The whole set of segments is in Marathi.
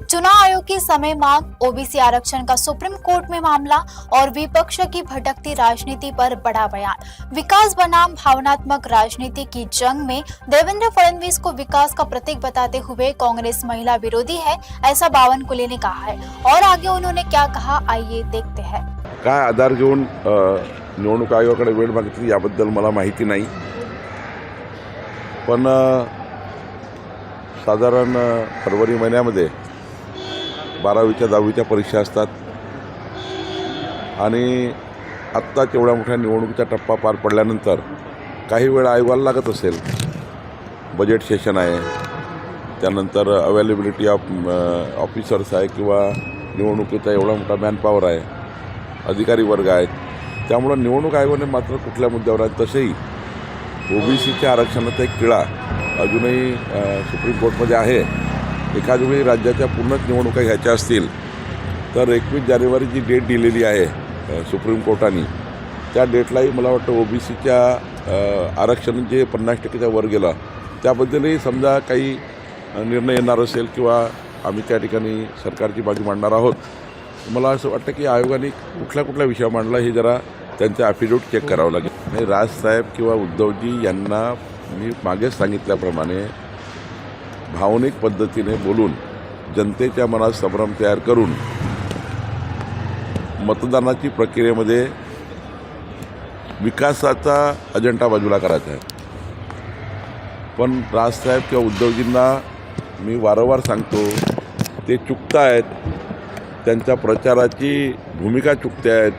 चुनाव आयोग की समय मांग, ओबीसी आरक्षण का सुप्रीम कोर्ट में मामला और विपक्ष की भटकती राजनीति पर बड़ा बयान। विकास बनाम भावनात्मक राजनीति की जंग में देवेंद्र फडणवीस को विकास का प्रतीक बताते हुए कांग्रेस महिला विरोधी है, ऐसा बावनकुळे ने कहा है। और आगे उन्होंने क्या कहा, आइए देखते हैं। काय आधार घेऊन निवडणूक आयोगाकडे वेळ मागितली याबद्दल मला माहिती नाही, पण साधारण फरवरी महिन्यामध्ये 12वीच्या 10वीच्या परीक्षा असतात आणि आत्ता तेवढ्या मोठ्या निवडणुकीचा टप्पा पार पडल्यानंतर काही वेळ आयोगाला लागत असेल। बजेट सेशन आहे, त्यानंतर अवेलेबिलिटी ऑफ ऑफिसर्स आहे किंवा निवडणुकीचा एवढा मोठा मॅनपॉवर आहे, अधिकारी वर्ग आहेत, त्यामुळे निवडणूक आयोगाने मात्र कुठल्या मुद्द्यावर आहे तसेही ओबीसीच्या आरक्षणाचा एक किळा अजूनही सुप्रीम कोर्टमध्ये आहे। एखाद वेळी राज्याच्या पूर्णच निवडणुका घ्यायच्या असतील तर 21 जानेवारी जी डेट दिलेली आहे सुप्रीम कोर्टाने, त्या डेटलाही मला वाटतं ओबीसीच्या आरक्षण जे 50% वर गेलं त्याबद्दलही समजा काही निर्णय येणार असेल किंवा आम्ही त्या ठिकाणी सरकारची बाजू मांडणार आहोत। मला असं वाटतं की आयोगाने कुठल्या विषय मांडला हे जरा त्यांचं ॲफिडेविट चेक करावं लागेल। आणि राजसाहेब किंवा उद्धवजी यांना मी मागेच सांगितल्याप्रमाणे भावनिक पद्धतीने बोलून जनतेच्या मनात संभ्रम तयार करून मतदानाची प्रक्रियेमध्ये विकासाचा अजेंडा बाजूला करायचा आहे। पण राजसाहेब किंवा उद्धवजींना मी वारंवार सांगतो, ते चुकतायत, त्यांच्या प्रचाराची भूमिका चुकते आहेत,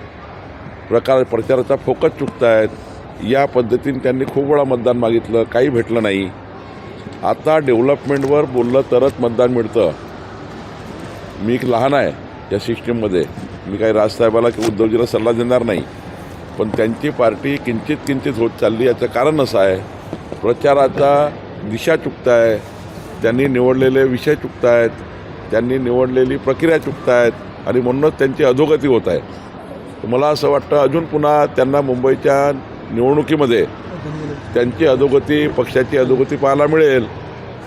प्रचाराचा फोकस चुकतायत। या पद्धतीने त्यांनी खूप वेळा मतदान मागितलं, काही भेटलं नाही। आता डेव्हलपमेंटवर बोललं तरच मतदान मिळतं। मी एक लहान आहे या सिस्टीममध्ये, मी काही राजसाहेबाला किंवा उद्धवजीला सल्ला देणार नाही, पण त्यांची पार्टी किंचित होत चालली। याचं कारण असं आहे, प्रचाराचा दिशा चुकताय, त्यांनी निवडलेले विषय चुकतायत, त्यांनी निवडलेली प्रक्रिया चुकतायत आणि म्हणूनच त्यांची अधोगती होत आहे। मला असं वाटतं अजून पुन्हा त्यांना मुंबईच्या निवडणुकीमध्ये त्यांची अधोगती, पक्षाची अधोगती पाहायला मिळेल,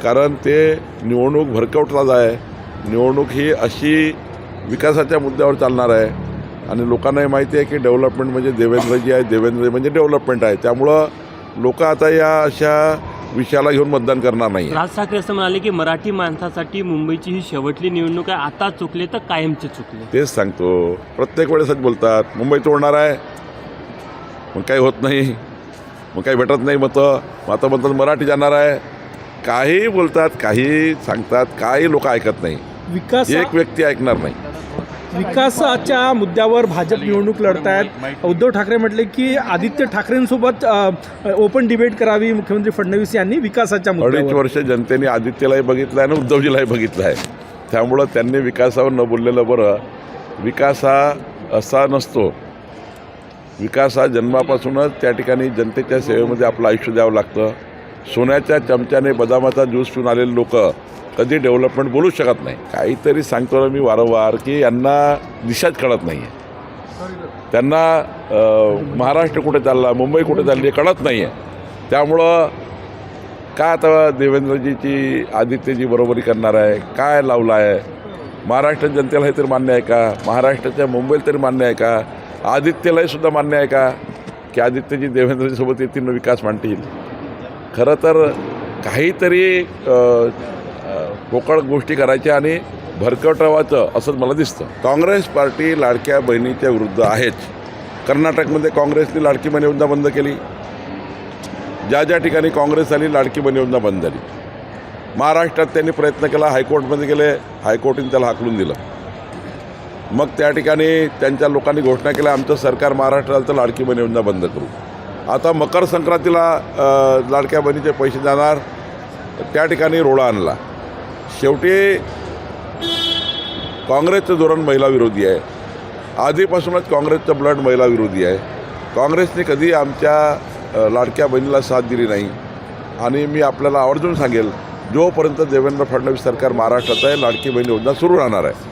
कारण ते निवडणूक भरकवटलाच आहे। निवडणूक ही अशी विकासाच्या मुद्द्यावर चालणार आहे आणि लोकांनाही माहिती आहे की डेव्हलपमेंट म्हणजे देवेंद्रजी आहे, देवेंद्र म्हणजे डेव्हलपमेंट आहे। त्यामुळं लोक आता या अशा विषयाला घेऊन मतदान करणार नाही। राज ठाकरे असं म्हणाले की मराठी माणसासाठी मुंबईची ही शेवटली निवडणूक आहे, आता चुकले तर कायमचे चुकले। तेच सांगतो, प्रत्येक वेळेसच बोलतात मुंबई तोडणार आहे, मग काही होत नाही, मग काही भेटत नाही मतं म्हणतात मराठी जाणार आहे। काही बोलतात, काही सांगतात, काही लोक ऐकत नाही, एक व्यक्ती ऐकणार नाही। विकासाच्या मुद्द्यावर भाजप निवडणूक लढतायत। उद्धव ठाकरे म्हटले की आदित्य ठाकरेंसोबत ओपन डिबेट करावी मुख्यमंत्री फडणवीस यांनी विकासाच्या मुद्द्यावर। 2.5 वर्ष जनतेने आदित्यलाही बघितलं आहे आणि उद्धवजीलाही बघितलं आहे, त्यामुळं त्यांनी विकासावर न बोललेलं बरं। विकास हा असा नसतो, विकास हा जन्मापासूनच त्या ठिकाणी जनतेच्या सेवेमध्ये आपलं आयुष्य द्यावं लागतं। सोन्याच्या चमच्याने बदामाचा ज्यूस पिऊन आलेले लोक कधी डेव्हलपमेंट बोलू शकत नाही। काहीतरी सांगतो मी वारंवार की यांना दिशाच कळत नाही आहे, त्यांना महाराष्ट्र कुठे चालला, मुंबई कुठे चालली हे कळत नाही आहे। त्यामुळं काय आता देवेंद्रजीची आदित्यजी बरोबरी करणार आहे, काय लावलं आहे? महाराष्ट्र जनतेला हे तरी मान्य आहे का? महाराष्ट्राच्या मुंबईला तरी मान्य आहे का? आदित्यलाही सुद्धा मान्य आहे का की आदित्यजी देवेंद्रजीसोबत येतील विकास मांडतील? खरं तर काहीतरी पोकळ गोष्टी करायच्या आणि भरकटवायचं असंच मला दिसतं। काँग्रेस पार्टी लाडक्या बहिणीच्या विरुद्ध आहेच। कर्नाटकमध्ये काँग्रेसने लाडकी बहीण योजना बंद केली, ज्या ठिकाणी काँग्रेस आली लाडकी बहीण योजना बंद झाली। महाराष्ट्रात त्यांनी प्रयत्न केला, हायकोर्टमध्ये गेले, हायकोर्टाने त्याला हाकलून दिलं। मग त्या ठिकाणी त्यांच्या लोकांनी घोषणा केल्या, आमचं सरकार महाराष्ट्राला तर लाडकी बहीण योजना बंद करू। आता मकर संक्रांतीला लाडक्या बहिणीचे पैसे जाणार, त्या ठिकाणी रोडा आणला। शेवटी काँग्रेसचं धोरण महिला विरोधी आहे, आधीपासूनच काँग्रेसचं ब्लड महिला विरोधी आहे। काँग्रेसने कधी आमच्या लाडक्या बहिणीला साथ दिली नाही आणि मी आपल्याला आवर्जून सांगेल, जोपर्यंत देवेंद्र फडणवीस सरकार महाराष्ट्रात आहे लाडकी बहीण योजना सुरू राहणार आहे।